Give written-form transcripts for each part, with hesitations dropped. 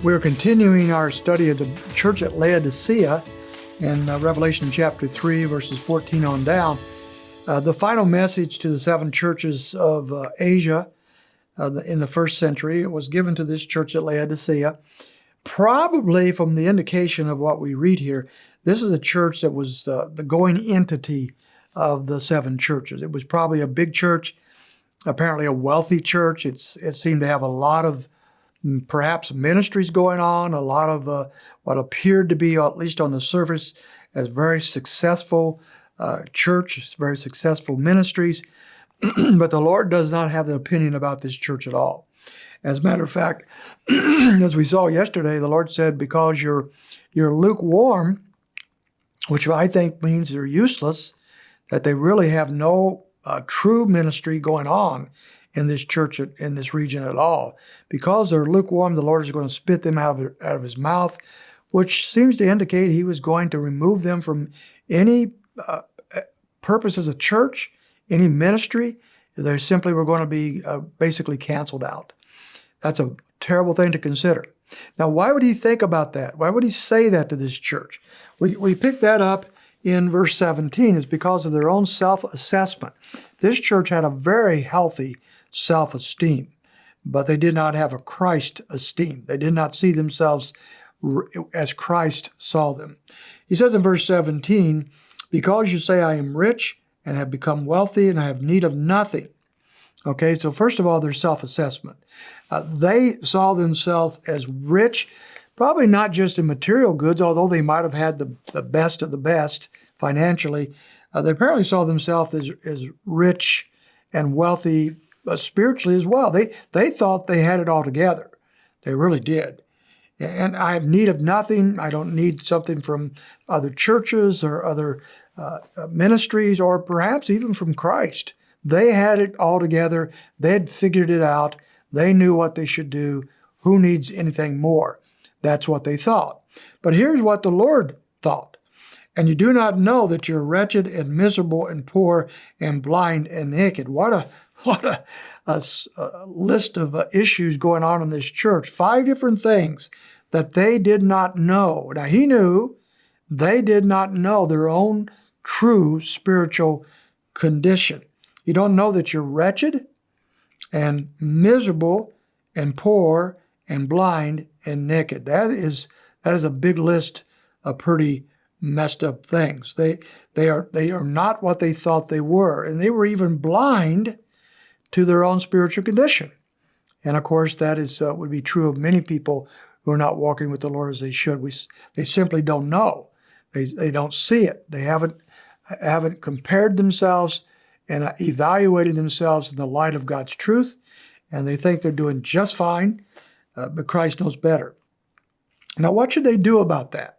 We're continuing our study of the church at Laodicea in Revelation chapter 3, verses 14 on down. The final message to the seven churches of Asia in the first century was given to this church at Laodicea. Probably from the indication of what we read here, this is a church that was the going entity of the seven churches. It was probably a big church, apparently a wealthy church. It seemed to have a lot of perhaps ministries going on, a lot of what appeared to be, at least on the surface, as very successful church, very successful ministries. But the Lord does not have an opinion about this church at all. As a matter of fact, as we saw yesterday, the Lord said, because you're lukewarm, which I think means they're useless, that they really have no true ministry going on in this church, in this region at all. Because they're lukewarm, the Lord is going to spit them out of his mouth, which seems to indicate he was going to remove them from any purpose as a church, any ministry. They simply were going to be basically canceled out. That's a terrible thing to consider. Now, why would he think about that? Why would he say that to this church? We pick that up in verse 17. It's because of their own self-assessment. This church had a very healthy self-esteem, but they did not have a Christ esteem. They did not see themselves as Christ saw them. He says in verse 17, because you say I am rich and have become wealthy and I have need of nothing. Okay, so first of all, their self-assessment. They saw themselves as rich, probably not just in material goods, although they might have had the best of the best financially. They apparently saw themselves as rich and wealthy spiritually as well. They thought they had it all together. They really did. And I have need of nothing. I don't need something from other churches or other ministries or perhaps even from Christ. They had it all together. They had figured it out. They knew what they should do. Who needs anything more? That's what they thought. But here's what the Lord thought. And you do not know that you're wretched and miserable and poor and blind and naked. What a list of issues going on in this church. 5 different things that they did not know. Now, he knew they did not know their own true spiritual condition. You don't know that you're wretched and miserable and poor and blind and naked. That is a big list of pretty messed up things. They are not what they thought they were, and they were even blind to their own spiritual condition. And of course, that would be true of many people who are not walking with the Lord as they should. They simply don't know. They don't see it. They haven't compared themselves and evaluated themselves in the light of God's truth, and they think they're doing just fine, but Christ knows better. Now, what should they do about that?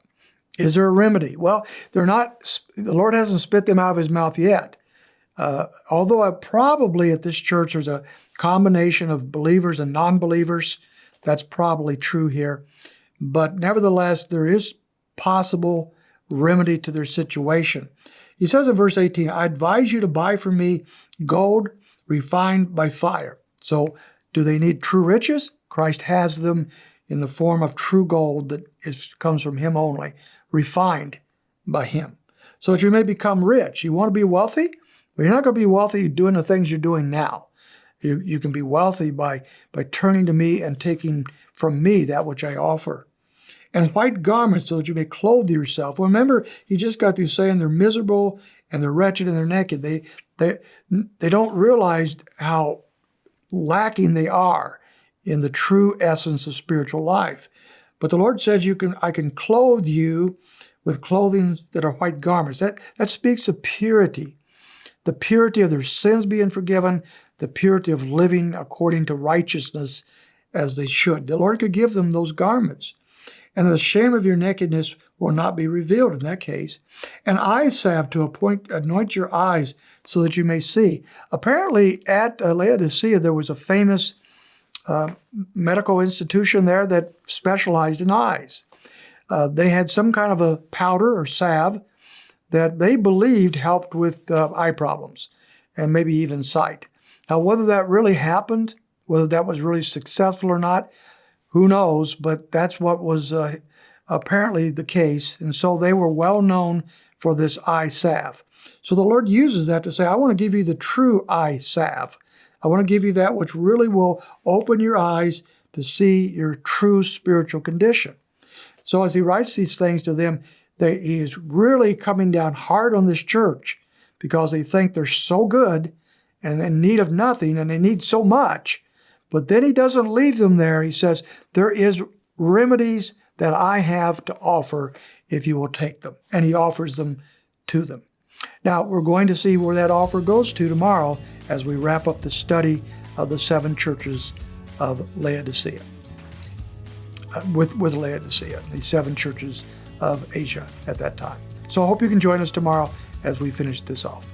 Is there a remedy? Well, the Lord hasn't spit them out of his mouth yet. Although probably at this church there's a combination of believers and non-believers. That's probably true here. But nevertheless, there is possible remedy to their situation. He says in verse 18, I advise you to buy from me gold refined by fire. So do they need true riches? Christ has them in the form of true gold that comes from him only, refined by him, so that you may become rich. You want to be wealthy? Well, you're not going to be wealthy doing the things you're doing now. You can be wealthy by turning to me and taking from me that which I offer. And white garments so that you may clothe yourself. Well, remember, he just got through saying they're miserable and they're wretched and they're naked. They don't realize how lacking they are in the true essence of spiritual life. But the Lord says I can clothe you with clothing that are white garments. That speaks of purity. The purity of their sins being forgiven, the purity of living according to righteousness as they should. The Lord could give them those garments. And the shame of your nakedness will not be revealed in that case. And eye salve to anoint your eyes so that you may see. Apparently at Laodicea there was a famous medical institution there that specialized in eyes. They had some kind of a powder or salve that they believed helped with eye problems and maybe even sight. Now, whether that really happened, whether that was really successful or not, Who knows? But that's what was apparently the case. And so they were well known for this eye salve. So the Lord uses that to say, I want to give you the true eye salve. I want to give you that which really will open your eyes to see your true spiritual condition. So as he writes these things to them, he is really coming down hard on this church because they think they're so good and in need of nothing, and they need so much. But then he doesn't leave them there. He says, there is remedies that I have to offer if you will take them. And he offers them to them. Now, we're going to see where that offer goes to tomorrow as we wrap up the study of the 7 churches of Laodicea. With Laodicea, the 7 churches of Asia at that time. So I hope you can join us tomorrow as we finish this off.